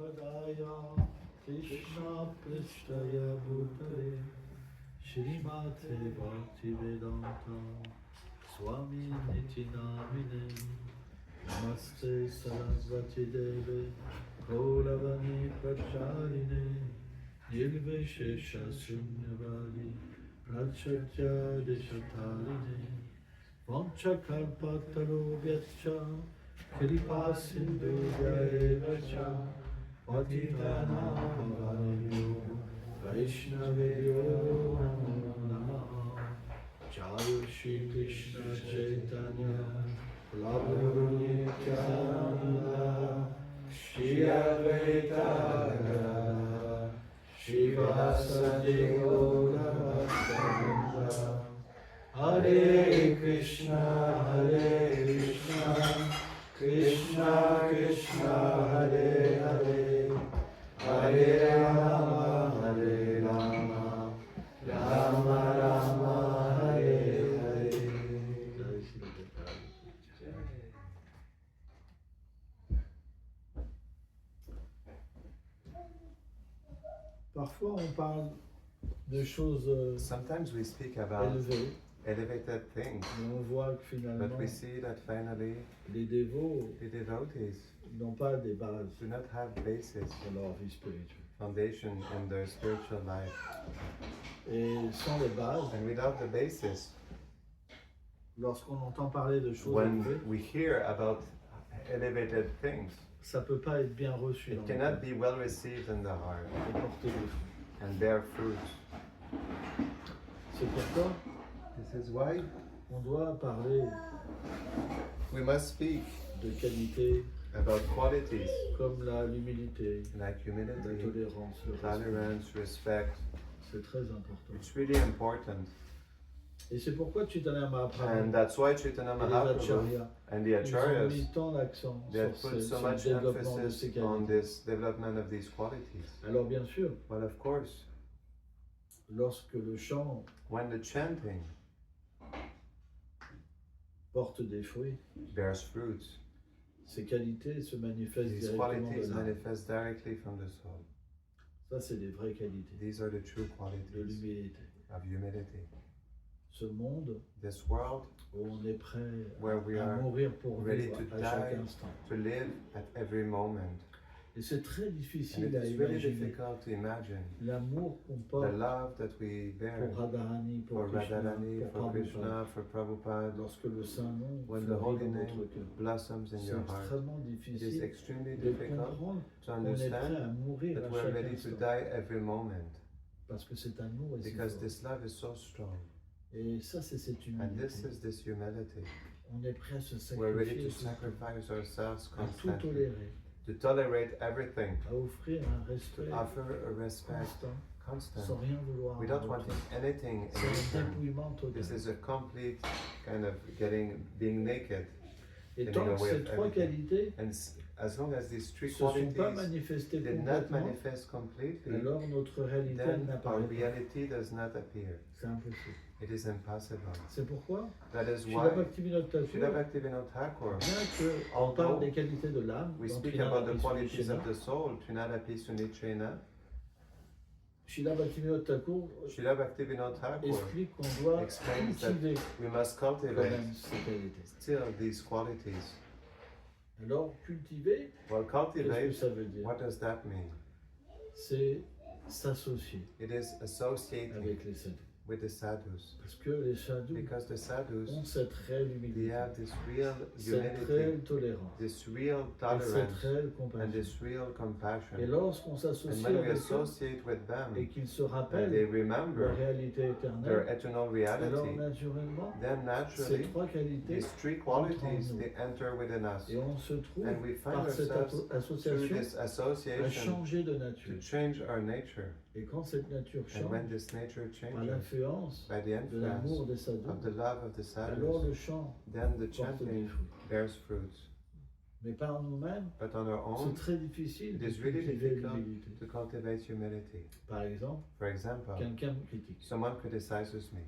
Padaya Krishna Prasthaya Bhutale Shrimate Bhaktivedanta Swami Nitinamine Namaste Sarasvati Deve Gauravani Pracharine Nirvishesha Sunyavadi Prachatya Deshatarine Vanchakalpatarobhyacha Kripa Sindhya Evacha Patitana Pavanyo Vaishnaveyo Namo Namaha Jai Shri Krishna Chaitanya Prabhu Nityananda Shri Advaita Gadadhara Shivasadi Gaura Bhakta Hare Krishna, Krishna Krishna, Hare Hare, Hare Rama, Rama Rama, Hare Hare. Parfois on parle de choses Sometimes we speak about élevées. Elevated things, Mais on voit que finalement, but we see that finally les dévots the devotees n'ont pas des bases do not have basis, dans leur vie spirituelle. foundation in their spiritual life. Et sans les bases, And without the basis, lorsqu'on entend parler de choses when élevées, we hear about elevated things, ça ne peut pas être bien reçu it dans le cannot cœur be well received in the heart et porter des fruits. and bear fruit. C'est pourquoi This is why on doit parler we must speak de qualités about qualities comme l'humilité, like la humility, tolérance, le respect. tolerance, respect. C'est très important. It's really important. Et c'est pourquoi Chaitanya Mahaprabhu And that's why Chaitanya et les Mahaprabhu acharyas, and the ils ont acharyas, mis tant l'accent they have sur, put so sur le much développement de ces emphasis on qualités. this development of these qualities. Alors bien sûr, Well, of course, lorsque le chant when the chanting porte des fruits, bears fruits, ces qualités se manifestent these directement de qualities l'âme. manifest directly from the soul. Ça, c'est des vraies qualités These are the true de qualities l'humilité. of humility. Ce monde This world, où on est prêt Where we à are mourir pour ready vivre to à chaque die, instant. to live at every moment. Et c'est très And difficile it à is really imaginer difficult to imagine l'amour qu'on the porte love that we bear pour Radharani, pour for Krishna, Radharani, pour for Prabhupada. Krishna, for Prabhupada. Lorsque le Saint-Nom When the holy fleurit dans name notre cœur. blossoms in C'est your heart, extrêmement it is difficile extremely de difficult comprendre to qu'on est prêt understand à mourir that à we're chaque ready to instant. die every moment Parce que cet amour est si because fort. this love is so strong. Et ça, c'est cette And this humilité. is this humility. On est prêt à se We're ready to sacrifier, sacrifice ourselves à tout constantly, tolérer, to tolerate everything, à offrir un respect to offer a respect constant, sans constant, rien vouloir en without retour. wanting anything in C'est un return. dépouillement total. This is a complete kind of being naked. Et giving tant que away ces of trois everything. qualités And as long as these ne three se sont pas qualities manifestées did not complètement, manifest completely, alors notre réalité then our n'apparaît pas. reality does not appear. C'est impossible. It is impossible. C'est pourquoi That is Srila why Bhaktivinoda Srila Thakur, Bhaktivinoda Thakur, bien qu'on although parle des qualités de l'âme, we dans speak Trinadapi about the qualities Sunicena, of the soul, Trinadapi Sunichena, Srila Bhaktivinoda Thakur Srila Bhaktivinoda Thakur explique qu'on doit explains that cultiver we must quand cultivate même ces qualités. still these qualities. Alors, cultiver, Well, qu'est-ce que cultivate, ça veut dire? what does that mean? C'est s'associer It is associating avec les sadhus. with the sadhus. Parce que les sadhus Because the sadhus, ont cette réelle they humilité, have this real cette humility, réelle tolérance, this real et cette tolerance, réelle and compassion. this real Et compassion. lorsqu'on And s'associe when we avec eux associate with et them, qu'ils se and they rappellent leur remember réalité their éternelle, eternal alors reality, naturellement, then ces naturally, trois qualités, these three qualities, they enter within us. et on se trouve And we find par cette ourselves through association this à association changer de to nature. change our nature. Et quand cette nature And when change, this nature par changes, l'influence by the de l'amour influence des sadhus, of the love of the alors sadhus, le chant then the porte des chanting fruits. bears fruits. Mais par nous-mêmes, But on our c'est own, très difficile it de is really cultiver difficult l'humilité. to cultivate humility. Par exemple, For example, quelqu'un me critique. someone criticizes me.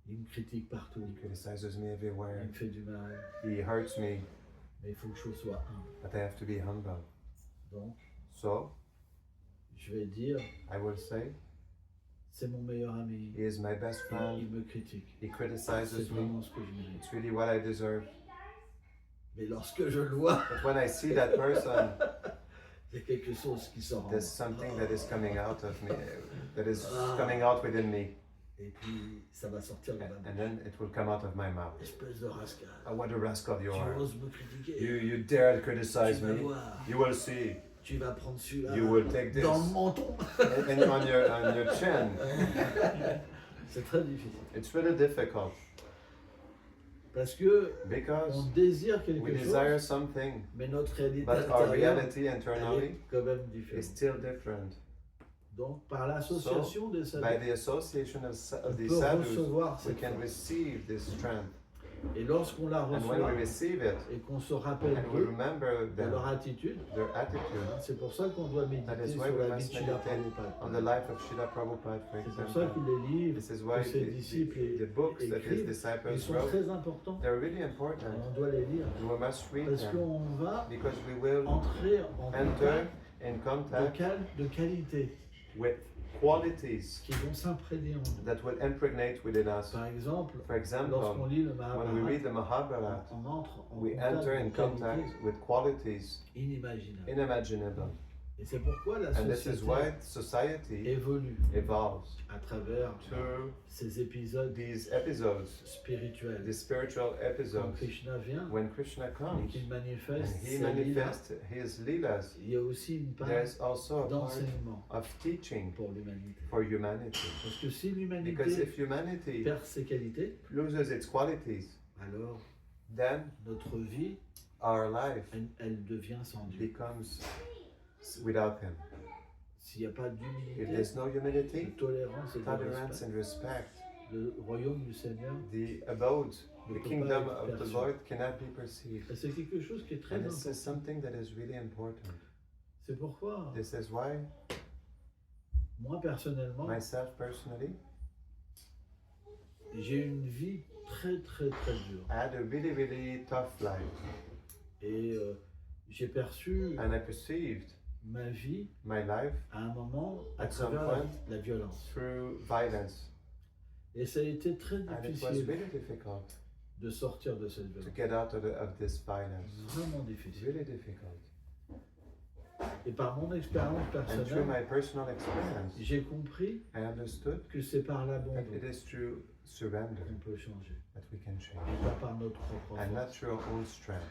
Il me critique partout. He criticizes me Il everywhere. me fait du mal. He hurts me, Mais il faut que je sois humble. but I have to be humble. Donc, So je vais dire, I will say, c'est mon meilleur ami. he is my best Il friend. me critique. He C'est criticizes me. vraiment ce que je mérite. It's really what I deserve. Mais lorsque je le vois, But when I see that person, il y a quelque chose qui sort en there's moi. something that is coming out of me, that is coming out within me. Et puis, ça va sortir de ma And bouche. then it will come out of my mouth. Espèce de rascal. Oh, what a rascal you Tu are. oses me critiquer. You dare Tu criticize vas me. voir. You will see. Tu vas prendre celui-là You will take this. dans le menton. And on your chin. C'est très difficile. It's really difficult Parce que on because désire we quelque chose, desire something, mais notre réalité but our intérieure reality elle internally est quand même is différente. still different. Donc, par l'association des By sadhus, the association of on the peut sadhus, recevoir we cette can force. receive this strength. Et lorsqu'on la And when reçoit we receive it, et qu'on se rappelle and we d'eux, remember de leur them, attitude, their attitude, c'est pour ça qu'on doit that méditer is why sur we la vie de must Srila meditate on the Prabhupada. life of Srila Prabhupada, for C'est pour ça example. que les livres This is que why ses disciples the books that his écrivent, ils disciples sont wrote, très importants. they're really important. On doit les lire. We must read Parce them qu'on va because we will entrer en enter contact in contact de qualité with qualities qui vont s'imprégner en nous. that will impregnate within us. Par exemple, For example, lorsqu'on lit le when we read Mahabharata, the Mahabharata, on entre en we contact enter in de contact qualités with qualities inimaginables. unimaginable. Et c'est pourquoi la And this is société why society évolue evolves à travers through ces épisodes these episodes, spirituels. these spiritual Quand episodes. Krishna vient When Krishna et comes qu'il and manifeste he ses lilas, manifests his leelas, il y a aussi une part there is also a part d'enseignement of teaching pour l'humanité. for humanity. Parce que si Because l'humanité if humanity perd ses qualités, loses its qualities, alors then notre vie, our life elle devient sans Dieu. becomes without him. S'il n'y a pas If d'humilité, there's no de humility, tolérance et de tolerance respect, and respect, le royaume du Seigneur, the abode, ne the peut kingdom pas être of the perçu. Lord cannot be perceived. Et c'est quelque chose qui est très And this important. is something that is really important. C'est pourquoi, This is why, moi personnellement, myself personally, j'ai une vie très très très dure. I had a really, really tough life. Et j'ai perçu And I perceived ma vie my life à un moment à At some travers point, la violence. through violence. Et ça a été très And it was difficile really difficult de sortir de cette to violence. get out of this violence. Vraiment difficile. Really difficult. Et par mon expérience And through personnelle, my personal experience, j'ai compris I understood que c'est par that l'abandon it is through surrender qu'on peut changer, that we can change, et pas par notre propre and not force. through our own strength.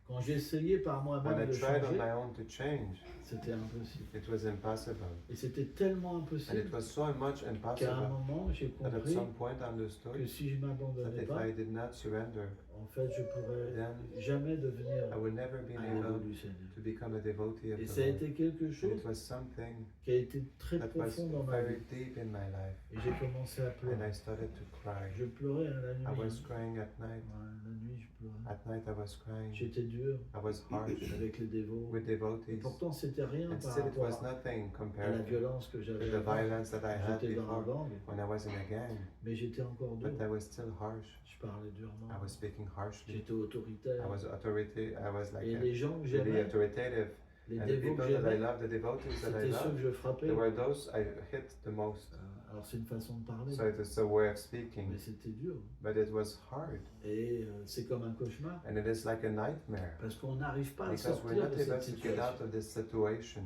Quand j'ai essayé par When I moi-même de tried on changer, my own to change, c'était impossible. it was impossible. Et c'était tellement And it impossible was so much qu'à un impossible moment, j'ai that at compris some point I que understood si je that m'abandonnais if pas, I did not surrender, en fait, je pourrais then jamais devenir I would never be un héros able du Seigneur. to become a devotee of Et the ça a Lord. été quelque And chose it was something qui a été très that was profond dans ma very vie. deep in my life. Et j'ai commencé à And pleurer. I started to cry. Je pleurais à la I nuit. was crying at night. Ouais, la nuit, je pleurais. At night I was crying. J'étais dur I was harsh avec les dévots. with Et devotees. pourtant, c'était rien And par still it was rapport nothing à la compared to violence que j'avais the avant. violence that I had J'étais dans la before bande, when I was in a gang. mais j'étais encore dur. But I was still harsh. Je parlais durement. I was speaking harshly. J'étais autoritaire. I was authority. I was like Et les gens que really j'aimais, authoritative. les And the dévots people que that I j'aimais, love, the devotees that I c'était ceux love, que je frappais. they were those I hit the most. Alors c'est une façon de parler, So it is a way of mais speaking. c'était dur. But it was hard. Et c'est comme un cauchemar, And it is like a nightmare. parce qu'on n'arrive pas à Because we're sortir not de able cette to get out situation. of this situation.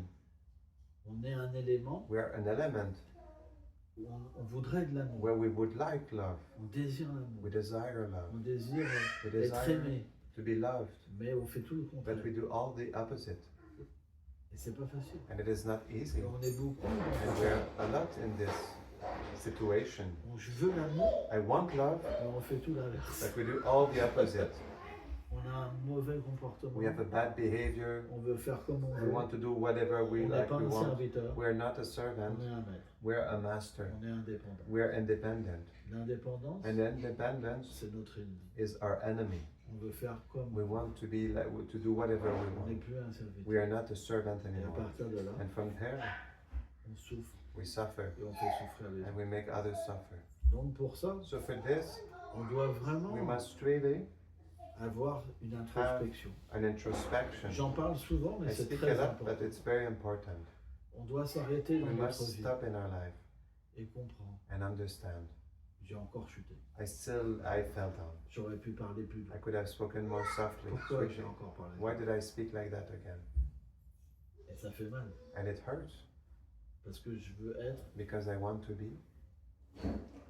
On est un élément We are an element où on voudrait de l'amour, where we would like love. on désire l'amour, We desire love. on désire We être desire aimé, to be loved. mais on fait tout le contraire. But we do all the opposite. Et c'est pas facile. And it is not easy. Et on est beaucoup. And we're a lot in this situation. Je veux l'amour, I want love, mais on fait tout l'inverse. but we do all the opposite. On a un mauvais comportement. We have a bad behavior. On veut faire comme on We veut. want to do whatever we On n'est like, pas we un want. serviteur. We're not a servant. On est un maître. We're a master. On est indépendant. We're independent. L'indépendance, And independence c'est notre ennemi. is our enemy. On veut faire comme We want to be like to do whatever we on n'est want. plus un serviteur. We are not a servant Et à anymore. partir de là, And from there, on souffre we suffer et on fait souffrir les and autres. we make others suffer. Donc pour ça, So for this, on doit we vraiment must really avoir une introspection. an introspection. J'en parle souvent, mais I c'est speak très a lot, important. but it's very important. On doit s'arrêter dans We notre must vie stop in our life et comprendre. and understand. J'ai encore chuté. I fell down. J'aurais pu parler plus I doux. could have spoken more softly, Pourquoi j'ai sweetly. encore parlé? Why did I speak like that again? Et ça fait mal. And it hurts Parce que je veux être because I want to be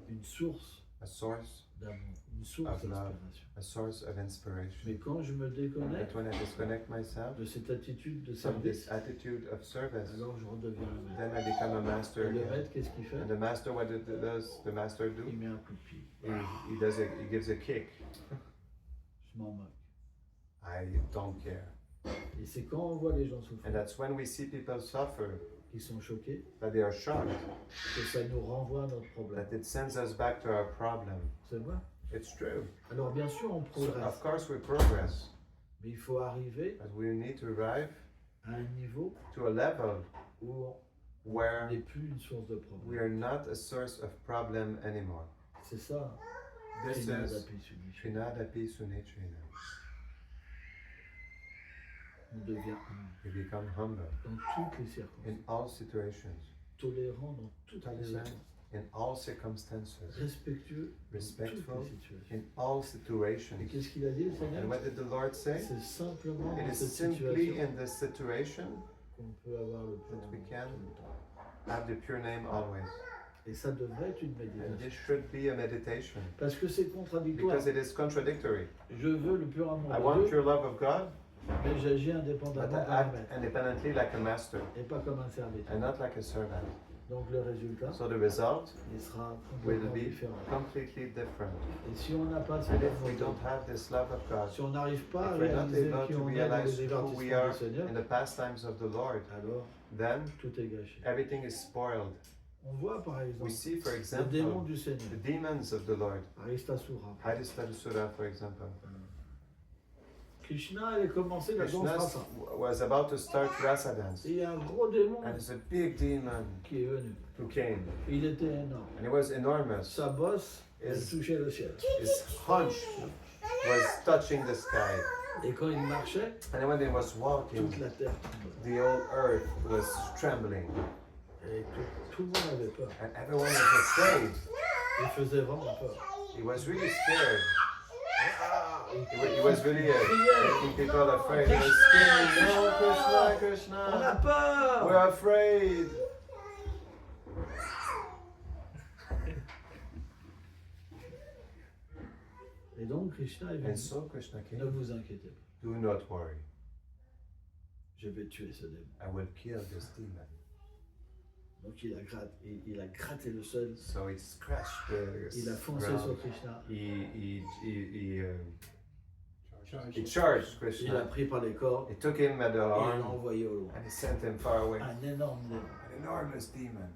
une source a source d'amour, une source Of love. d'inspiration. a source of inspiration. Mais quand je me déconnecte But when I disconnect myself de cette attitude de from this service, attitude of service, alors je redeviens le maître. then I become a master Et le again. maître, qu'est-ce qu'il fait? And the master, what does the master do? Il met un coup de pied. He gives a kick. Je m'en moque. I don't care. Et c'est quand on voit les gens And souffrir, that's when we see people suffer, qui sont choqués, that they are shocked, que ça nous renvoie à notre problème. that it sends us back to our problem. C'est vrai? It's true. Alors bien sûr, on So progresse, of course we progress, mais il faut arriver but we need to arrive à un niveau to a level où on where n'est plus une source de we problème. are not a source of problem anymore. C'est ça. This Trina is Dapi Sunichi. Trinadapi Sunitrina. On devient humble We become humble dans toutes les circonstances, in all situations, tolérant dans toutes les tolerant circonstances, in all circumstances, respectueux dans respectful toutes les situations. in all Et situations. qu'est-ce qu'il a dit, le And Seigneur? what did the Lord say? C'est simplement It dans is cette simply situation in this situation qu'on peut avoir le plus that we tout can le temps. have the pure name always. Et ça devrait être une And méditation. this should be a meditation Parce que c'est contradictoire. because it is contradictory. Je veux le pur amour I de want Dieu, pure love of God, mais j'agis but indépendamment I d'un act maître independently like a master et pas comme un serviteur. and not like a servant. Donc le résultat, So the result il sera will complètement be différent. completely different. Et si on n'a pas cet And if amour we de don't Dieu, have this love of God, si on n'arrive pas à if we're not réaliser able qui to on est dans realize les who we divertissements are du Seigneur, in the pastimes of the Lord, alors then tout est gâché. everything is spoiled. On voit par We exemple see, for le démon example, du Seigneur, the demons of the Lord. Aristasura. Hadistasura, for example. Krishna avait commencé la danse Krishna rasa. was about to start rasa dance, Et il y a un gros démon and there's a big demon qui est venu. who came, Il était énorme. and it was enormous. Sa bosse, elle Is- touchait le ciel. His hunch was touching the sky, Et quand il marchait, and when he was walking, toute la terre tremblait. the whole earth was trembling, Et tout le monde avait peur. and everyone was afraid. Il faisait vraiment peur. He was really scared. Il He was really criait. making people afraid. He was screaming, "No, Krishna, On a Krishna, peur. we're afraid." Et donc Krishna est And venu. so Krishna Ne came. vous inquiétez pas. Do not worry. Je vais tuer ce démon. I will kill this demon. Donc il a gratté le sol. So he scratched the Il a foncé ground. sur Krishna. He charged Il l'a Krishna. pris par les corps He took him by the et il l'a arm envoyé au loin. and he sent him far away. Un énorme démon. An enormous demon.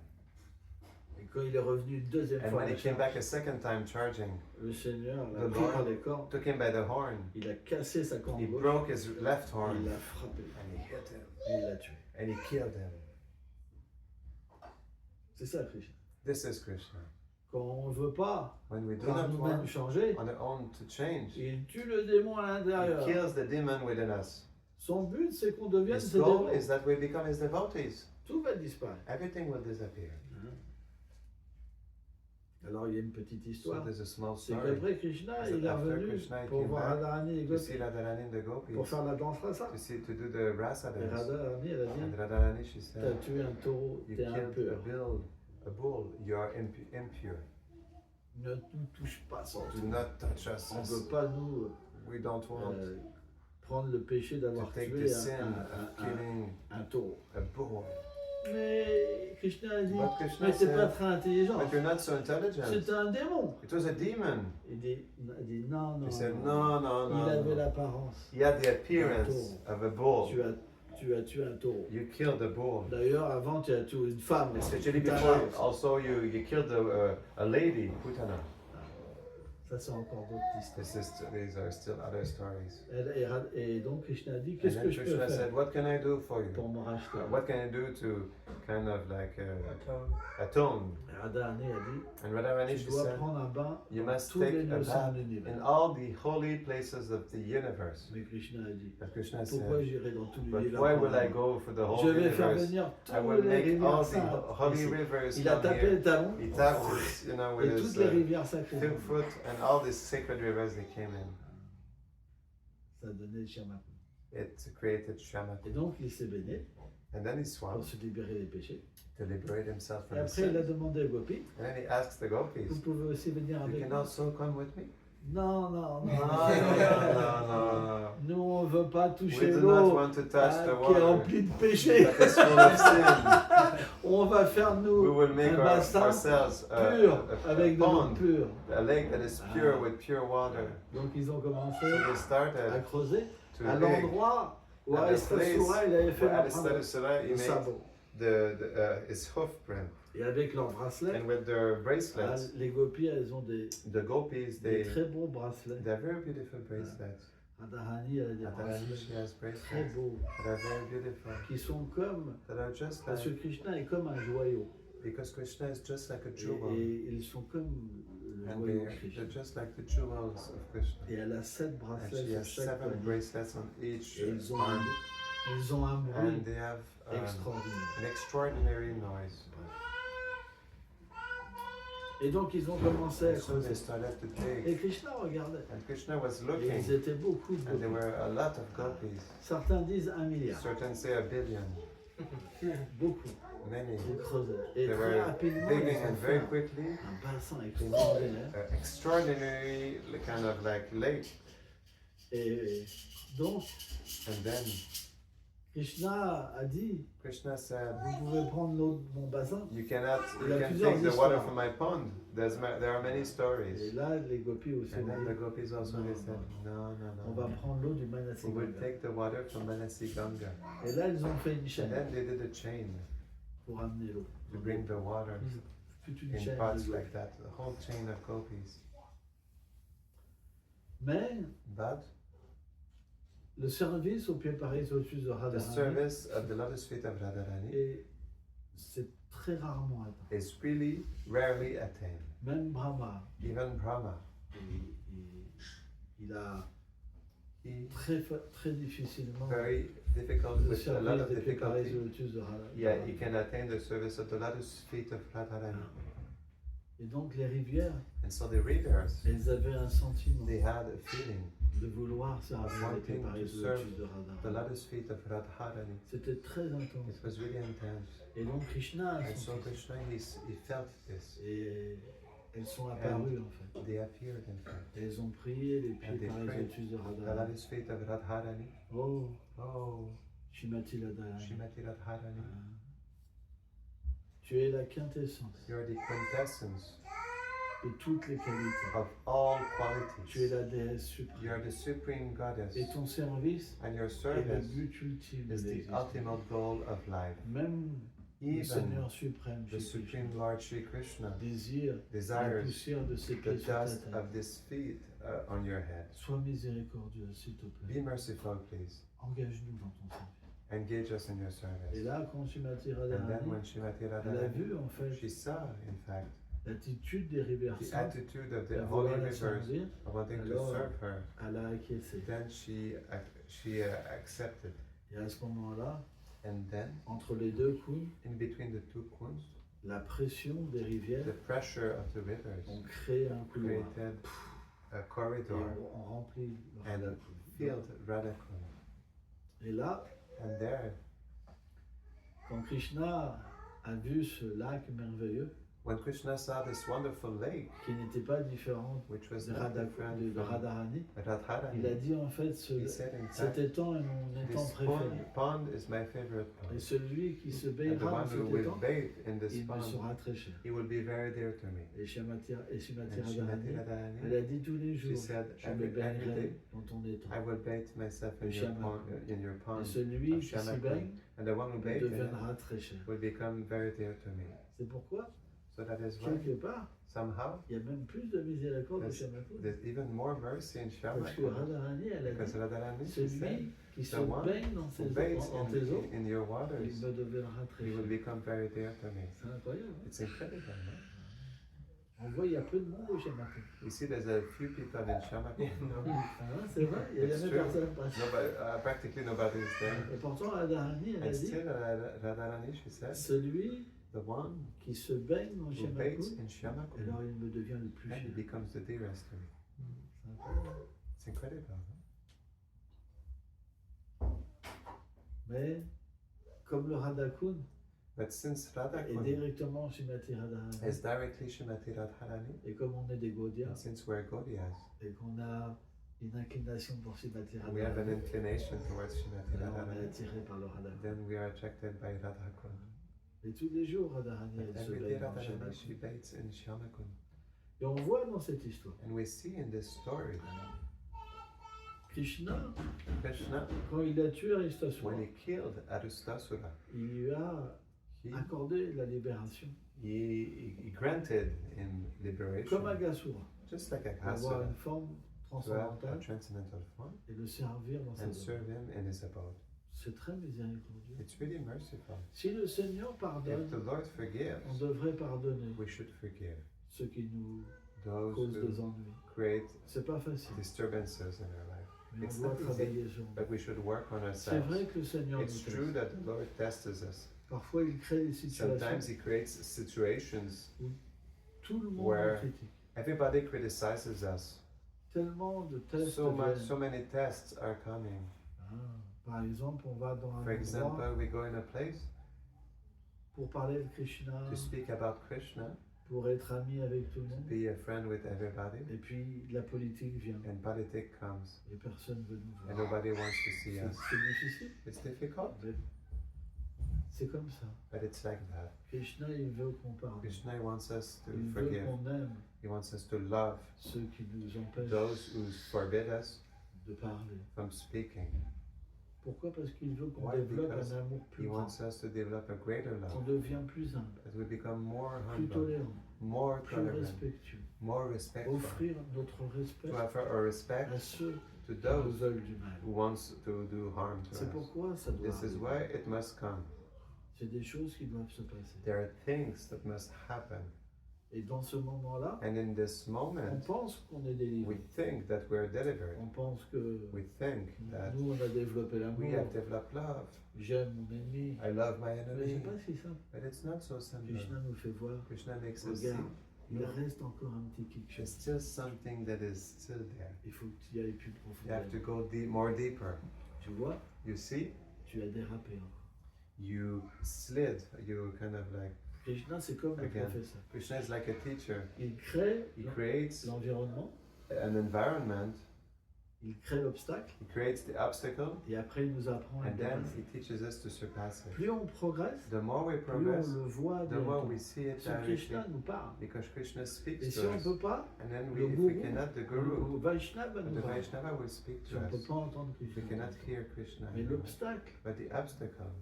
Et quand il est revenu une deuxième And fois, when à he la came charge, back a second time charging, le Seigneur l'a the pris Lord par les corps. took him by the horn. Il a cassé sa corne He gauche. broke his left Il horn l'a frappé. and he hit him Et il l'a tué. and he killed him. C'est ça Krishna. This is Krishna. Quand on ne veut pas When we do par not nous-mêmes want changer, on our own to change, il tue le démon à he l'intérieur. kills the demon within us. Son but, c'est qu'on devienne His ses goal démons. is that we become his devotees. Tout va disparaître. Everything will disappear. Alors il y a une petite So histoire. there's a small C'est story. qu'après Krishna, Is il that est after revenu Krishna, he pour came voir back Radharani et To see Gopi, Radharani and the gopis, pour faire la danse rasa. to do the rasa Et dance. Radharani, elle a And dit, Radharani, she t'as said, tué un taureau, you t'es killed impur. a bull, you are impure. Ne nous touche pas sans Do tout. not touch us. On ne veut pas nous We don't want prendre le péché to d'avoir take tué the sin of un killing taureau. a bull. Mais Krishna a dit, But Krishna mais t'es said, pas très intelligent. But you're not so intelligent. C'est un démon. It was a demon. Il dit non, non. He said, non. no, Il avait no. l'apparence. He had the appearance of a bull. Tu as tué un taureau. You killed a bull. D'ailleurs, avant, tu as tué une femme. Especially Putana. before, also you killed a lady, Putana. Ça, c'est encore d'autres histoires. These are still other stories. Et donc Krishna a dit, And qu'est-ce then que je peux Krishna faire said, what can I do for you? pour me racheter? What can I do to kind of like atone? Radharani a dit, And Radharani, tu she dois said, prendre un bain you dans must tous les take a lieux saints bath de in l'univers. all the holy places of the universe. Mais Krishna a dit, But Krishna pourquoi said, j'irai dans tous les but lieux why prendre will un I bain? go for the Je whole vais faire universe? venir I tous will les make rivières all the saintes holy ici. rivers Il a come tapé here. le talon He tapped his, you know, with et his toutes les rivières sacrées. fig foot and all these sacred rivers they came in. Ça a donné le Shyamakunda. It created Et Shamakunda. donc il s'est baigné And then he pour swam se libérer des péchés. to liberate himself Et from his après il a sins. demandé aux gopis, And then he asks the gopis, vous pouvez aussi venir you avec can moi. also come with me? Non, non, non. No. Nous on ne veut pas We toucher do not l'eau want to touch the qui est water remplie de péchés. that is full of sin. On va faire We nous will make un bassin ourselves pur a avec de l'eau pond, pure. a lake that is pure with pure water. Donc ils ont commencé So they à started creuser to à dig. l'endroit où at the Aristasura il avait fait where l'empreinte Aristasura, he de made sabot. his hoof print. Et avec leurs bracelets, And with their bracelets, les gopis elles ont des the gopis, des they très beaux bracelets. they're very beautiful bracelets. Radharani elle a des Radharani, bracelets she has très bracelets beaux that are very beautiful, qui sont comme that are just parce que like, Krishna est comme un joyau because Krishna is just like a et jewel. ils sont comme le And joyau de they're Krishna. just like the jewels of Krishna. Et elle a 7 And bracelets she sur has chaque 7 poignet. bracelets on each Et ils ont arm. un bruit And they have extraordinaire. an extraordinary noise. Et donc ils ont commencé à And so they creuser. started to Et dig. Krishna regardait. And Krishna was Et looking. ils étaient beaucoup de And there gopis. were a lot of gopis. Certains disent 1 milliard. Certain say a billion. Beaucoup. Many. Ils creusaient. Et They très were rapidement, digging ils ont and fait very quickly un bassin they made extraordinaire. an extraordinary kind of like lake. Et donc, And then Krishna a dit, Krishna said, vous pouvez prendre l'eau de mon bassin. you Il y a can plusieurs take the water histoires. from my pond. There are many Et stories. là, les gopis aussi And ont then the dit, gopis also No, they said, no, on no, va no. prendre l'eau du We will Manasiganga. take the water from Manasi Ganga. Et là, ils ont fait une And chaîne then they did a chain pour amener l'eau. to bring the water Toute une in chaîne pots de like gopis. that, the whole chain of gopis. Mais But le service au pied pareil au-dessus de the Radharani, service of the lotus feet of Radharani et c'est très rarement atteint. is really rarely attained. Même Brahma, Even Brahma, il a he très difficilement very difficult le with a lot service of des pieds pareils difficulty. au-dessus de Radharani. Yeah, he can attain the service of the lotus feet of Radharani. Et donc les rivières, And so the readers, elles avaient un sentiment they had a feeling de vouloir servir les pieds wanting pareils to serve au-dessus de the Radharani. lotus feet of Radharani. C'était très intense. It was really intense. Et donc Krishna a And so senti ça. Krishna, he felt this. Et elles sont apparues en fait. They appeared in fact. Et elles ont prié les pieds And they pareils prayed au-dessus de the Radharani. lotus feet of Radharani. Oh, Oh, Shrimati Radharani. Shrimati Radharani. Tu es la quintessence You're the quintessence de toutes les qualités. of all Tu es qualities. la déesse suprême. You're the supreme goddess. Et ton service And your est le service but ultime de is the l'existence. ultimate goal of life. Même le Even Seigneur suprême, the Shri Krishna, Supreme Lord Sri Krishna désire la desires poussière de ses the pieds sur ta dust tête. of this feet on your head. Sois miséricordieux, s'il te plaît. Be merciful, please. Engage-nous dans ton service. Engage us in your Et service. là, quand Shrimati And then Radharani, when Shrimati elle a Radharani, vu en fait she saw, in fact, l'attitude des rivières the saintes attitude of de the holy vouloir la rivers servir, of wanting to Alors, serve her. elle a acquiescé. Then she accepted. Et à ce moment-là, And then, entre les deux coudes, in between the two cones, la pression des rivières the pressure of the rivers ont créé un couloir. created a Et corridor on remplit le and Radha. filled Radhakund. Et là, And there, quand Krishna a vu ce lac merveilleux, when Krishna saw this wonderful lake, qui n'était pas différent which was de, not different de from Radharani, il a Radharani, dit en fait, he said, in cet fact, étang est mon étang this préféré. pond is my favorite Et pond. celui qui se And the baignera one dans who cet will étang, bathe in this il me pond, sera très cher. he will be very dear to me. Et Shrimati And Shrimati Radharani, Radharani, elle a dit tous les she jours, said, je me every baignerai day, dans ton étang. I will bathe myself in Le your Shyamakunda. pond, in your Et pond celui of qui s'y Shyamakunda. baigne And the one who bathed in it deviendra très cher. will become very dear to me. C'est pourquoi So that is why quelque part, somehow il y a même plus de miséricorde au there's, Shamakun. there's even more mercy in Parce que Shamakun. Radharani, elle a Because dit, Radharani, she said, celui qui se the one baigne dans who tes bathes eaux, en tes eaux, in your il waters, me deviendra très he will cher. become very dear to me. C'est incroyable. Hein? It's incredible, no? On voit, il y a peu de monde au Shamakun. You see, there's a few people in Shamakun. Hein, c'est vrai, il n'y a It's jamais true. personne passé. Nobody, practically nobody is there. Et pourtant, Radharani, elle a And dit, still, Radharani, she said, celui the one qui se baigne dans who bathes Shamakun, in Shamakun, alors il me devient le plus and he cher. becomes the dearest to me. C'est incroyable. It's incredible, no? Mais comme le Radhakun But since est Radhakun directement Shrimati Radharani, is directly Shrimati Radharani, et comme on est des Gaudias, and since we're Gaudias, et qu'on a une inclination pour Shrimati we have an Radharani, inclination towards Shrimati alors on est Radharani, attiré par le Radhakun. then we are attracted by Radhakun. Et tous les jours, Radharani, elle se Every day baigne dans Radharani, she Shamakun. bathes in Shamakun. Et on voit dans cette histoire, And we see in this story, Krishna, Krishna, quand il a tué Aristasura, when he killed Aristasura, il lui a he, accordé la libération, he granted him liberation, comme Agasura, just like pour avoir Aghasura, une forme to have a transcendantale transcendental form et le servir dans sa and demeure. serve him in his abode. C'est très miséricordieux. It's really merciful. Si le Seigneur If pardonne, the Lord forgives, on devrait pardonner we should forgive ceux qui nous those causent who des ennuis. create C'est pas facile, disturbances in our life. mais It's on doit not easy, travailler sur nous. but we should work on C'est ourselves. vrai que le Seigneur nous It's true teste. that the Lord tests us. Parfois, il crée des situations Sometimes He creates situations où tout le monde where nous critique. everybody criticizes us. Tellement de tests So viennent. many tests are coming. Ah, par exemple, on va dans un For endroit example, we go in a place pour parler de Krishna, to speak about Krishna, pour être ami avec tout le to monde. be a friend with everybody, Et puis, la politique vient and politics comes, et personne ne veut nous and voir. nobody wants to see us. C'est difficile, It's difficult, mais c'est comme ça. but it's like that. Krishna, il veut qu'on parle. Krishna wants us to Il veut forgive. qu'on aime He wants us to love ceux qui nous empêchent those who forbid us de parler. from speaking. Pourquoi? Parce qu'il veut qu'on Why? développe Because un amour He plus grand, wants us to develop a greater qu'on love, devient plus humble, that we become more plus humble, tolérant, more plus tolerant, respectueux. more respectful, Offrir notre respect to offer our respect à ceux to qui nous those veulent du mal. who wants to do harm to C'est us. pourquoi ça doit This is arriver. why it must come. C'est des choses qui doivent se passer. There are things that must happen. Et dans ce moment-là, And in this on moment, pense qu'on est we délivré. think that we're delivered. On pense que We think that nous, on a développé we l'amour. have developed love. J'aime mon ennemi. I love my Mais c'est enemy. pas si simple. But it's not so simple. Krishna nous fait voir, Krishna makes us see regarde, il reste encore un petit quelque there's chose. still something that is still there. Il faut que tu y ailles plus You have to profondément. go more deeper. Tu vois, You see, tu as dérapé encore. you slid. You kind of like Krishna, c'est comme un Again. professeur. Krishna is like a teacher. Il crée He creates l'environnement, an environment. il crée l'obstacle, He creates the obstacle, et après il nous apprend à le and then dépasser. he teaches us to surpass it. Plus on progresse, The more we plus on progress, le voit the more directement. we see it Si directly, Krishna nous parle, because Krishna et speaks si to on ne us. peut pas, And then le if we guru, cannot, the le guru, Vaishnava the nous parle. Vaishnava will speak Si to on ne peut us. pas entendre We Krishna. cannot hear Krishna. Mais l'obstacle, But the obstacle,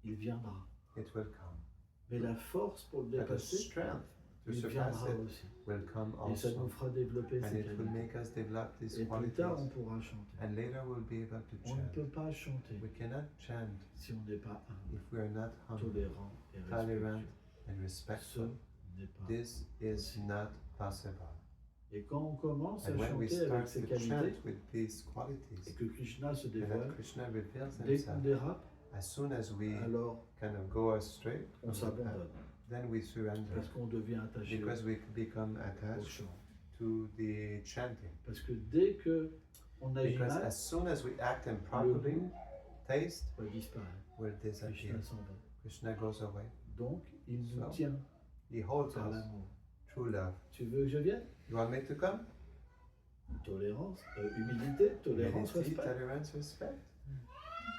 il viendra. it will come. Mais la force pour le But the dépasser, strength to il surpass viendra it aussi. will come Et ça nous also. fera développer And ces it will qualités. make us develop these Et plus tard, on qualities. pourra chanter. And later we'll be able to On ne chant. peut pas chanter We cannot chant si on n'est pas humble, if we are not humble, tolérant et tolerant, respectueux. and Ce respectful. n'est pas. This is not possible. Et quand on commence à And when we chanter avec start ces to qualités, chant with these et qualities, que Krishna se and dévoile, that Krishna reveals dès qu'on himself, dérape, as soon as we alors kind of go astray, on s'abandonne. then we surrender Parce qu'on devient attaché because we become au attached chant. to the chanting. Parce que dès que on agit Because mal, as soon as we act le improperly, goût taste va disparaître. will disappear. Krishna s'en va. Krishna goes away. Donc, il nous So, tient He holds par us. l'amour. True love. Tu veux que je vienne? You want me to come? Tolérance, humilité, tolérance, Humility, respect. tolerance, respect.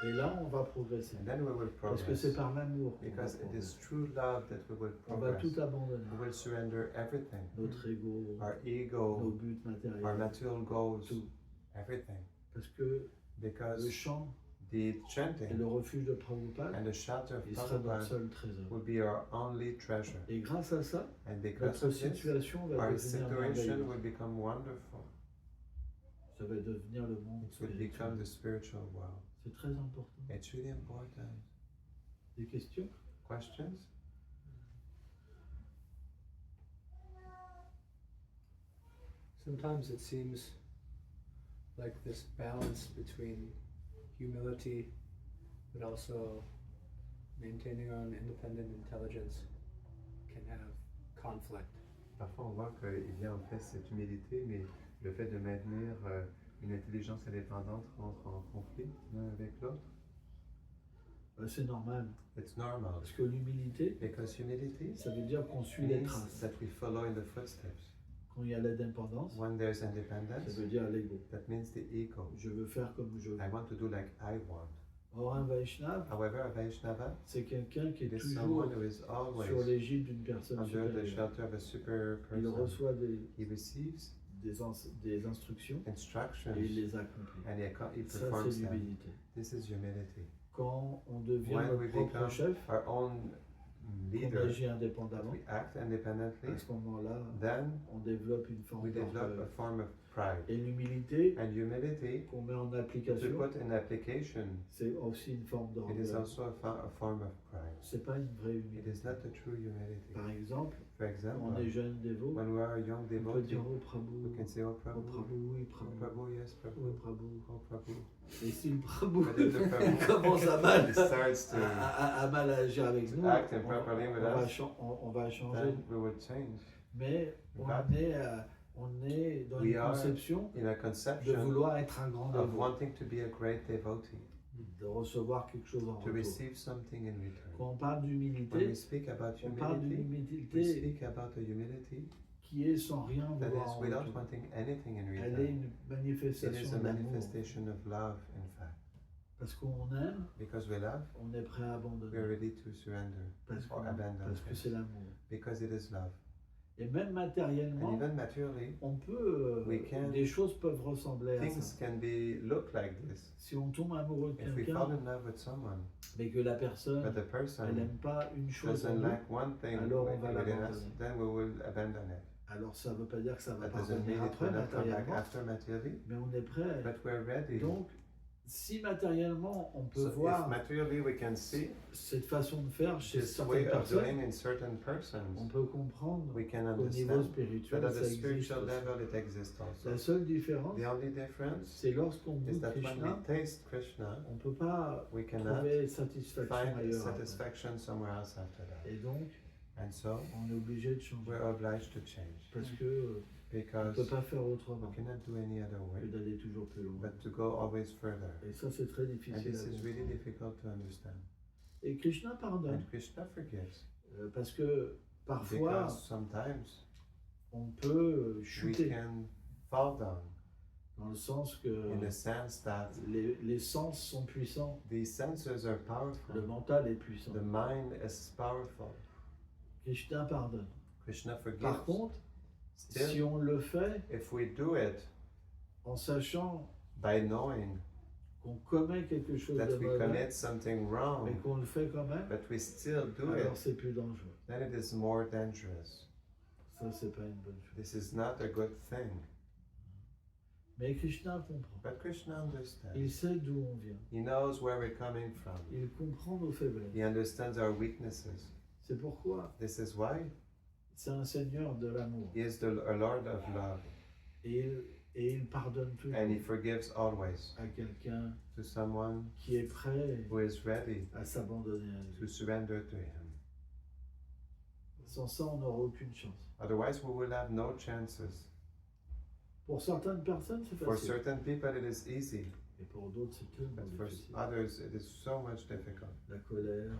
Et là, on va progresser. And then we will Parce que progress. c'est par l'amour qu'on va Because it progresser. is true love that we will On va progress. tout abandonner. We will surrender everything. Notre ego, Our nos ego, buts our matériels, material goals, tout. everything. Parce que le Because chant, the et chanting le refuge de Prabhupada, and the shelter of il sera notre Prabhupada seul trésor. will be our only treasure. Et grâce à ça, And because notre of this, situation va our devenir situation merveilleuse. will become wonderful. Ça va devenir le monde It will become spirituel. the spiritual world. C'est très important. It's really important. Des questions? Questions? Sometimes it seems like this balance between humility but also maintaining our own independent intelligence can have conflict. Parfois, on voit qu'il y a en fait cette humilité, mais le fait de maintenir une intelligence indépendante rentre en conflit l'un avec l'autre. C'est normal. It's normal. Parce que l'humilité, Because humility ça veut dire qu'on suit les means traces. that we follow in the footsteps. Quand il y a l'indépendance, When there's ça independence, veut dire l'ego. that means the ego. Je veux faire comme je veux. I want to do like I want. Or, un Vaishnava, However, a Vaishnava c'est quelqu'un qui is est someone toujours who is always sur l'égide d'une personne under the supérieure. shelter of a superior Il person. reçoit des He receives instructions instructions et il les accomplit. and he Ça, performs c'est them. l'humilité. This is humility. Quand on devient When we notre propre become chef, our own on leader, agit indépendamment, we act independently, à ce moment-là, then on développe une forme we develop a d'orgueil. form of pride. Et l'humilité And humility, qu'on met en to application, put in application, c'est aussi une forme it d'orgueil. is also a form of pride. C'est pas une vraie It humilité. is not the true humility. Par exemple, For on example, est jeune dévot, when we are a young on peut devotee, dire oh we Prabhu, can say, oh oh Prabhu, Prabhu, oui oh Prabhu, Prabhu, yes oh Prabhu, Prabhu. oh Prabhu. Et si le Prabhu But if the Prabhu commence à mal, he starts to à mal agir avec nous, act improperly with us, on va changer. then we will change. Mais on But est dans we une are conception in a de conception vouloir être un grand of dévot, wanting to be a great devotee, de recevoir quelque chose en to retour. receive something in return. Quand on parle When we d'humilité, speak about on parle d'une humility, we humilité speak about a humility qui est sans rien that vouloir is en without retour. wanting anything in Elle est return. une It is manifestation a d'amour. manifestation of love, in fact. Parce qu'on aime, Because we love, on est prêt à we are abandonner. ready to surrender Parce or abandon. que c'est things. l'amour. Because it is love. Et même And matériellement, even materially, on peut, we can- des choses peuvent ressembler à things ça. can look like this. Si on tombe amoureux de If we fall quelqu'un, in love with someone, mais que la personne, but the elle person n'aime pas une chose en doesn't nous, like one thing alors on va within us, l'abandonner. then we will abandon it. alors ça ne veut pas dire que ça va That pas doesn't revenir mean it après will not come back matériellement, after materially, mais on est prêt. but we're ready. Donc, si matériellement on peut So if voir materially we can see cette façon de faire chez this certaines way of personnes, doing in certain on persons, peut comprendre we can qu'au niveau understand spirituel, that at ça the existe. spiritual aussi. level it exists also. La seule différence, The only difference c'est lorsqu'on is goûte that when Krishna, we taste Krishna, on ne peut pas we cannot trouver satisfaction find ailleurs. après. satisfaction somewhere else after that. Et donc, And so on est obligé de changer. we're obliged to change Parce que on ne because peut pas faire we autrement cannot do any other que way d'aller toujours plus loin. but to go always further. Et ça, c'est très And difficile this à is really comprendre. difficult to understand. Et Krishna pardonne. And Krishna forgives Parce que parfois, because sometimes on peut we chuter. can fall down Dans le sens que in the sense that les sens sont puissants. the senses are Le powerful, mental est puissant. the mind is powerful. Krishna pardonne. Krishna forgives. Par contre, Still, si on le fait if we do it en sachant by knowing qu'on commet quelque chose de that we mauvais, commit something mais wrong, qu'on le fait quand même, but we still do alors it, c'est plus dangereux. then it is more dangerous. Ça, c'est pas une bonne chose. This is not a good thing. Mais Krishna comprend. But Krishna Il understands. sait d'où on vient. He knows where we're coming from. Il comprend nos faiblesses. He understands our weaknesses. C'est pourquoi This is why c'est un Seigneur de l'amour. He is a Lord of love. Et il pardonne toujours And He forgives always à quelqu'un to someone qui est prêt who is ready à s'abandonner à lui. to surrender to Him. Sans ça, on n'aura aucune chance. Otherwise, we will have no chances. Pour certaines personnes, c'est For facile. certain people, it is easy, Et pour d'autres, c'est tellement but for difficile. others, it is so much difficult. La colère,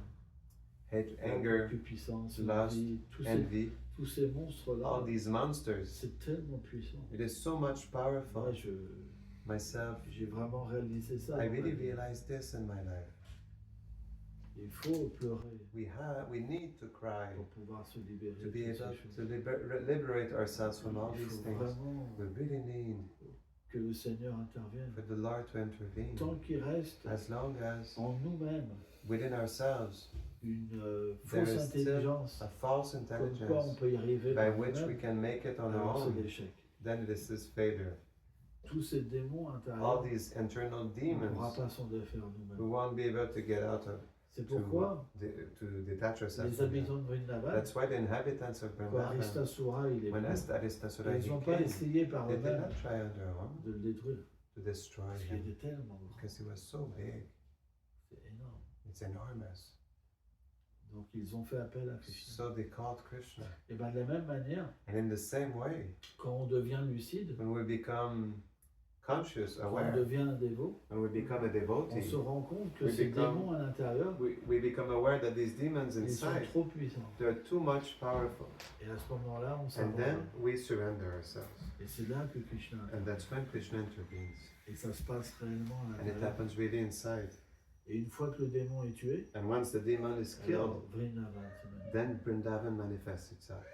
Hate, la anger, concupiscence, lust, l'envie, envy, tous ces monstres-là, all these monsters. c'est tellement puissant. It is so much powerful. Moi, Myself, j'ai vraiment réalisé ça. I dans ma really vie. realized this in my life. Il faut pleurer We need to cry pour pouvoir se libérer to be de ces able choses. to liberate ourselves from all Il these faut things. vraiment We really need que le Seigneur intervienne. for the Lord to intervene. Tant qu'il reste As long as en nous-mêmes within ourselves une there fausse is still intelligence, a false comme quoi on intelligence peut y arriver by par which we nous-mêmes, can make it on our alors c'est own, l'échec. then this is failure. Tous ces démons All intérieurs, these internal on ne pourra demons pas s'en défaire we nous-mêmes. won't be able to get out of, C'est pourquoi to detach ourselves les from them. habitants de Vrindavan, That's why the inhabitants of quand Vrindavan, Aristasura il est when venu, Aristasura ils n'ont he pas came, essayé par they did eux-mêmes not try on their own de le détruire. to destroy Parce qu'il him était tellement grand. because he was so big. C'est énorme. It's enormous. Donc ils ont fait appel à Krishna. So they called Krishna. Et bien de la même manière, And in the same way, quand on devient lucide, when we become conscious, quand on aware, devient un dévot, when we become a on devotee, se rend compte que We ces become- démons à l'intérieur, we become aware that these demons ils sont inside, trop puissants. they're too much powerful. Et à ce moment-là, on And s'abandonne. then we surrender ourselves. Et c'est là que Krishna And intervient. that's when Krishna intervenes. Et ça se passe réellement à And it l'intérieur. happens really inside. Et une fois que le démon est tué, And once the demon is alors killed, Vrindavan se manifeste. then Vrindavan manifests itself.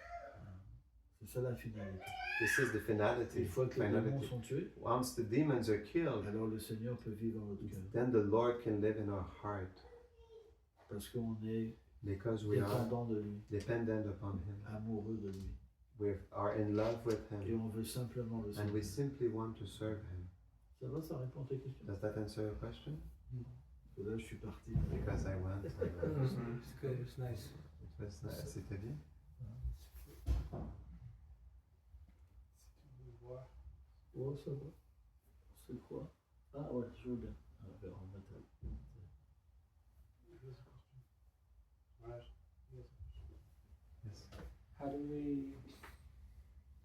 C'est ça la finalité. This is the finality. Une fois que les démons finality. sont tués, Once the demons are killed, alors le Seigneur peut vivre dans notre cœur. then the Lord can live in our heart Parce qu'on est because we are dépendant de lui, dependent upon Him. amoureux de lui. We are in love with Et Him on veut simplement le and we servir. simply want to serve Him. Ça va, ça répond à tes questions? Does that answer your question? Parce que là, je suis parti. Because I went. It's good. It's nice. C'était bien. Oh, ça va. C'est quoi? Ah ouais, je veux bien. Un verre en métal. Yes. How do we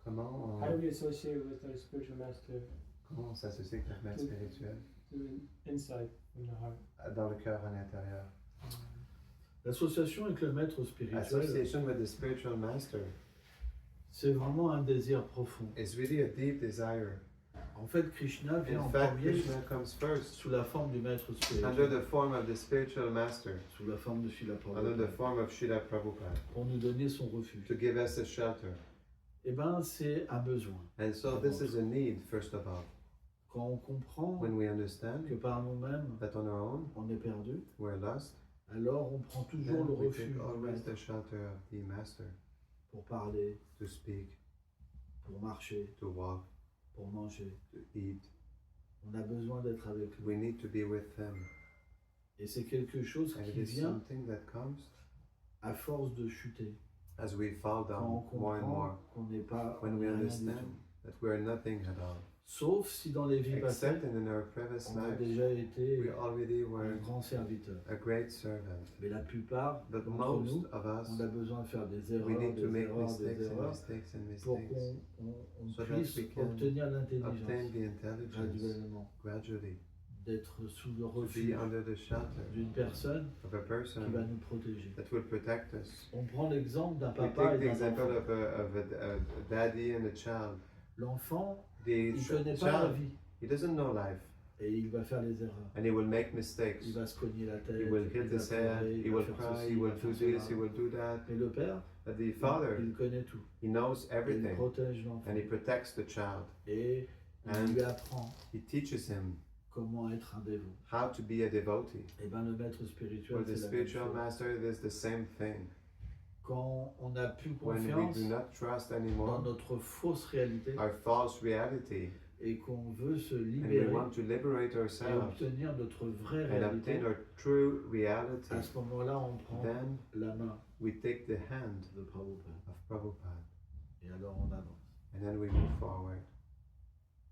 Comment how do on, we associate with our spiritual master comment on s'associe avec notre maître spirituel through inside in the heart? dans le cœur à l'intérieur? L'association avec le maître spirituel, Association with the spiritual master c'est vraiment un désir profond. is really a deep desire. En fait, Krishna vient In en fact, premier Krishna comes first sous la forme du maître under spirituel, the form of the spiritual master, sous la forme de Srila under the Prabhupada, form of Srila Prabhupada, pour nous donner son refuge. to give us a shelter. Eh bien, c'est un besoin. And so this is a need, first of all. Quand on comprend When we understand que par nous-mêmes, that on our own on est perdu, we're lost, alors on prend toujours then le we refuge take du always maître the shelter of the master pour parler, to speak, pour marcher, to walk, pour manger. to eat. On a besoin d'être avec lui. We need to be with him. Et c'est quelque chose And it qui is vient something that comes à force de chuter. as we fall Quand on down more and more. comprend qu'on n'est pas When we rien du understand tout. that we are nothing at all. Sauf si dans les vies passées, Except in our previous on a lives, déjà été we already un were grand serviteur. a great servant. Mais la plupart But d'entre nous, most of us, on a besoin de faire des we erreurs, need to des make erreurs, des mistakes and erreurs mistakes and pour mistakes qu'on so that puisse we can obtenir obtain l'intelligence the intelligence graduellement, gradually, d'être sous le to be refuge under the shelter d'une personne of a qui va person nous protéger. that will protect us. On prend l'exemple d'un We papa take et the d'un example enfant. of a daddy and a child. L'enfant, The il ne connaît pas la child, vie he doesn't know life et il va faire les erreurs. and he will make mistakes. Il va se cogner la tête, He will il hit va his head, pleurer, he il va will faire cry, ceci, he il will va do faire this, he cela. will do that. Mais le père, But the father, il connaît tout. he knows Il everything protège l'enfant and he protects the child. et il And lui apprend he teaches him comment être un dévot. how to be a devotee. Et bien le maître spirituel, For the c'est la même spiritual chose. master, it is the same thing. Quand on n'a plus When we confiance do not trust dans anymore notre fausse réalité our false reality et qu'on veut se and we libérer want to liberate et ourselves obtenir notre vraie and réalité, obtain our true reality, à ce moment-là, on prend then la main we take the hand de Prabhupada of Prabhupada et alors on avance. and then we move forward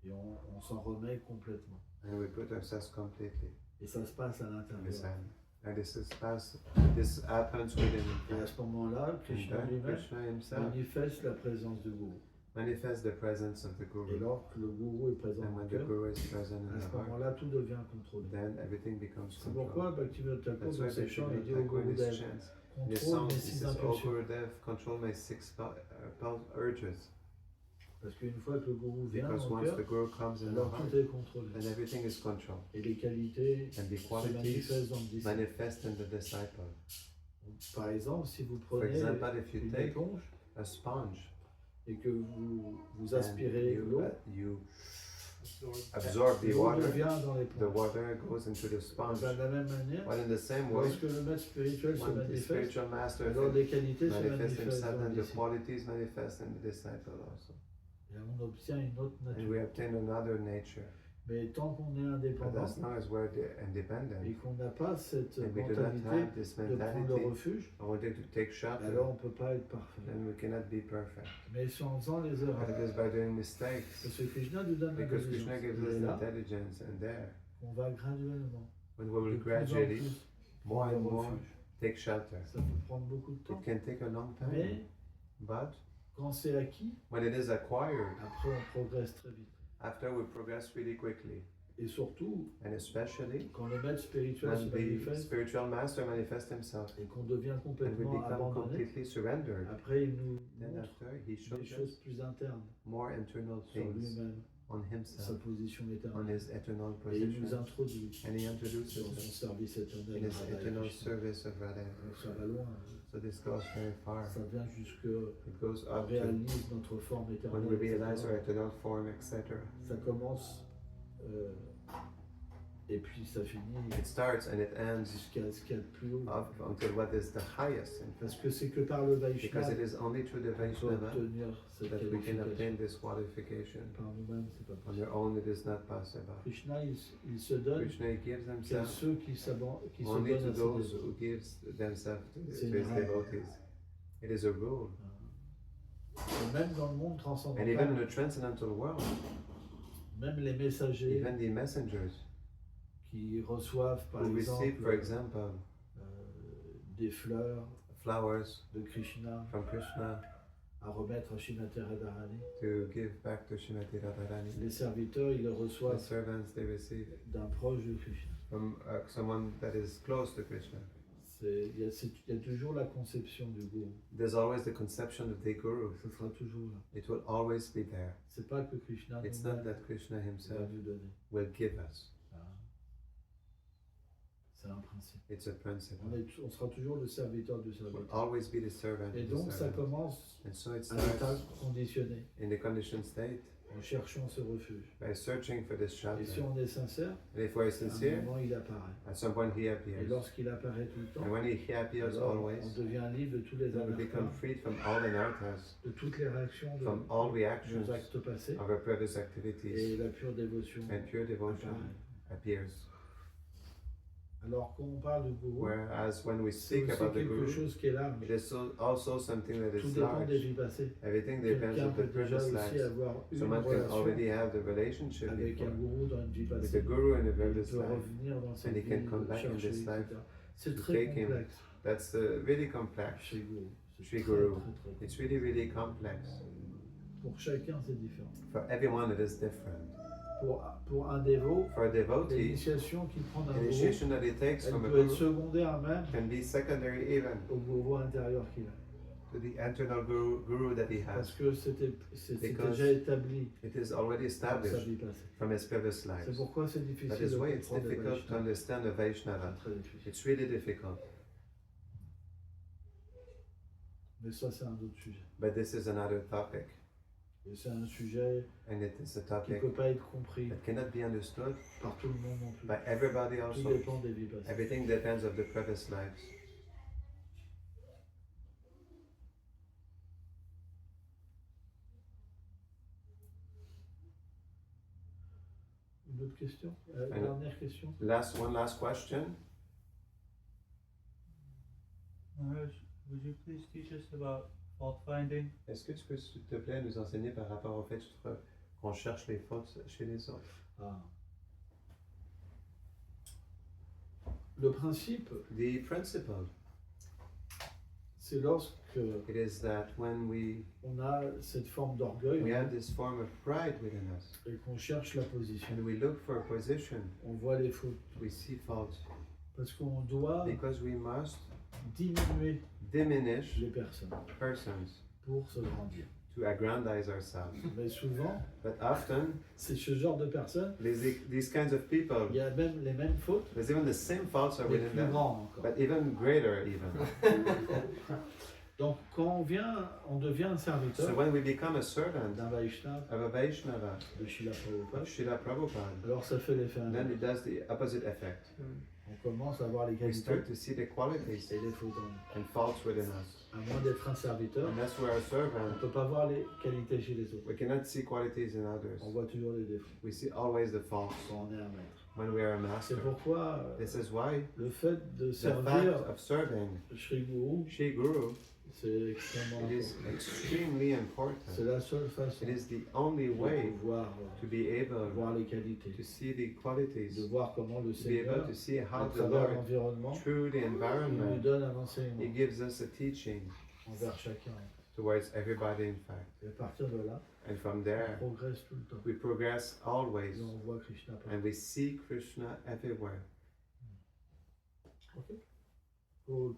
Et on s'en remet complètement. and we put ourselves completely Et ça se passe à in the l'intérieur. sand. And this happens within Et à him. ce moment-là, And Krishna then lui-même Krishna himself manifeste la présence du gourou. manifests the presence of the Et Guru. lorsque le gourou est présent And dans when le the cœur, Guru is present in à the ce heart, moment-là, tout devient contrôlé. then everything becomes C'est pourquoi controlled. Bhaktivinoda Thakur, That's dans why ses chants, il Bhaktivinoda dit au Thakur in gourou his d'Ève, chants, in his contrôle songs, mes he six says, O impulsions. Gurudev, control my six urges. Parce qu'une fois que le gourou vient Because dans once le the cœur, Guru comes in the alors heart, tout est contrôlé. then everything is controlled. Et les qualités And the se qualities manifestent dans le disciple. manifest in the disciple. Par exemple, si vous For prenez example, if you une take éponge a sponge et que vous and aspirez l'eau, you absorb the l'eau water, devient dans les the plantes. water goes into the sponge. De la même manière, But in the same way, lorsque le maître spirituel se when the manifeste, spiritual master alors les qualités se manifests manifestent himself, dans then le the disciple. qualities manifest in the disciple also. Et on obtient une autre And nature. we obtain another nature. Mais tant qu'on est But indépendant as long as we're et independent, qu'on n'a pas cette and we do not mentalité have this de prendre le mentality refuge, of wanting to take shelter, alors on ne peut pas être parfait. then we cannot be perfect. Mais c'est en faisant les But erreurs. it is by doing mistakes, Parce que Krishna nous donne because l'intelligence. Krishna gives Il us est là, intelligence, and there, on va graduellement, when we de will plus en gradually, plus, more prendre and le more, refuge. take shelter. Ça peut prendre beaucoup de temps. It can take a long time, Mais but quand c'est acquis, when it is acquired, après on progresse très vite. after we progress really quickly, Et surtout, and especially quand le maître spirituel se when the manifeste spiritual master manifests himself, et qu'on devient and we complètement become abandonné, completely surrendered, après il nous then montre after he des shows choses us plus internes more internal sur things lui-même, on sa himself, position on éternelle. his eternal Et il nous position, introduit and he dans introduces son us service éternel. in his à Radha eternal Krishna. service of Radha. Donc ça va loin. So this goes very far. Ça vient jusque It goes on up to réalise notre forme when éternelle. we realize our etc. eternal form, etc. Ça commence et puis ça finit It starts and it ends jusqu'à ce qu'il y a de plus haut. up until what is the highest, in Parce fact. que c'est que par le Because Vaishnava it is only through the qu'on peut Vaishnava obtenir cette that we can qualification. obtain this qualification. Par nous-mêmes, c'est pas On possible. your own, it is not possible. Krishna, il se donne Krishna gives qu'à himself ceux qui se only to donnent à ses those dévots. who gives themselves to C'est his une règle. devotees. It is a rule. Et même dans le monde And even in transcendantal, the transcendental world, même les messagers even the messengers qui reçoivent par who receive, for exemple example, des fleurs flowers de Krishna from Krishna à remettre à Srimati Radharani, to give back to Srimati Radharani, les serviteurs ils le the reçoivent servants they receive d'un proche de Krishna. from someone that is close to Krishna. Il y a toujours la conception du gourou. There's always the conception of the Guru. Ce sera toujours là. It will always be there. C'est pas que Krishna It's nous not donne, that Krishna va himself nous donner. will give us. C'est un principe. It's a principle. On sera toujours le serviteur du Will serviteur. always be the servant Et of the donc ça servant. commence And so it à l'état starts conditionné, in the conditioned state en cherchant ce refuge. by searching for this Et shelter. si on est sincère, And if we're à un sincere, moment il apparaît. at some point he Et appears. lorsqu'il apparaît tout le temps, And when he appears alors on always, devient libre de tous les then we become alertes, freed from all anarthas, de toutes les réactions de from all reactions nos actes passés, of our previous et activities, la pure dévotion and pure devotion apparaît. appears. Alors quand on parle du gourou, Whereas when we c'est speak aussi about the quelque Guru, chose qui est large. it is also something that Tout is dépend des large. vies passées. Everything depends Quelqu'un on the peut déjà previous aussi lives. avoir une Someone can relation already have the relationship avec un before, gourou dans une vie with passée. the Guru in a Il previous peut life. revenir dans cette And he vie, can come back in chercher, this etc. life C'est to très take him. complexe That's really complex. chez le gourou. C'est Chez très, Guru. très, très complexe. It's really, really complex. Pour chacun, c'est différent. For everyone, it is different. Pour un dévot, For a devotee, l'initiation qu'il prend d'un gourou, initiation that he takes elle from a peut être Guru secondaire même can be secondary even au gourou intérieur qu'il a. to the internal guru that he Parce has. que c'était Because déjà établi It is already dans sa established vie passée. from his previous C'est lives. pourquoi c'est difficile That is de why it's comprendre les difficult to Vaishnavas. understand the Vaishnava. C'est très difficile. It's really difficult. Mais ça, c'est un autre sujet. But this is another topic. Et c'est un sujet And it is a qui ne topic peut pas être compris that cannot be understood par tout le monde non plus. by everybody Tout also. dépend des vies passées. Everything depends of the previous lives. Une autre question Alors. Dernière question One last question. Maharaj, would you please teach us about fault finding? Est-ce que tu peux, s'il te plaît, nous enseigner par rapport au fait qu'on cherche les fautes chez les autres? Ah. Le principe, The principle, c'est lorsque it is that when on a cette forme d'orgueil we have this form of pride within us, et qu'on cherche la position, and we look for a position, on voit les fautes. we see faults, Parce qu'on doit because we must diminuer diminish les personnes persons pour se grandir. to aggrandize ourselves. Mais souvent, But often, c'est ce genre de personnes, these kinds of people, il y a même les mêmes fautes, there's even the same faults are mais within plus them, grandes encore. but even greater even. Donc quand on devient un serviteur So when we become a servant d'un Vaishnava, of a Vaishnava, de Srila Prabhupada, of Srila Prabhupada, alors ça fait l'effet then inverse. it does the opposite effect. On commence à voir les We qualités start to see the qualities et les fautes en nous. and faults within us. À moins d'être un serviteur, Unless we're a on ne servant, peut pas voir les qualités chez les autres. we cannot see qualities in others. On voit toujours les défauts We see always the faults quand on est un maître. when we are a C'est master. pourquoi This is why le fait de the servir fact of serving Sri Guru, Shri Guru, c'est extrêmement it is important. extremely C'est important. la seule façon It is the only de way pouvoir to be able voir les qualités, to see the qualities, de voir comment le to be able Seigneur, to see à how the travers Lord, l'environnement, through the il nous environment, donne un enseignement He gives us a teaching envers chacun. towards everybody, in fact. Et à partir de là, And from on there, progresse tout le temps. we progress always, Et on voit Krishna partout. and we see Krishna everywhere. Ok. Cool,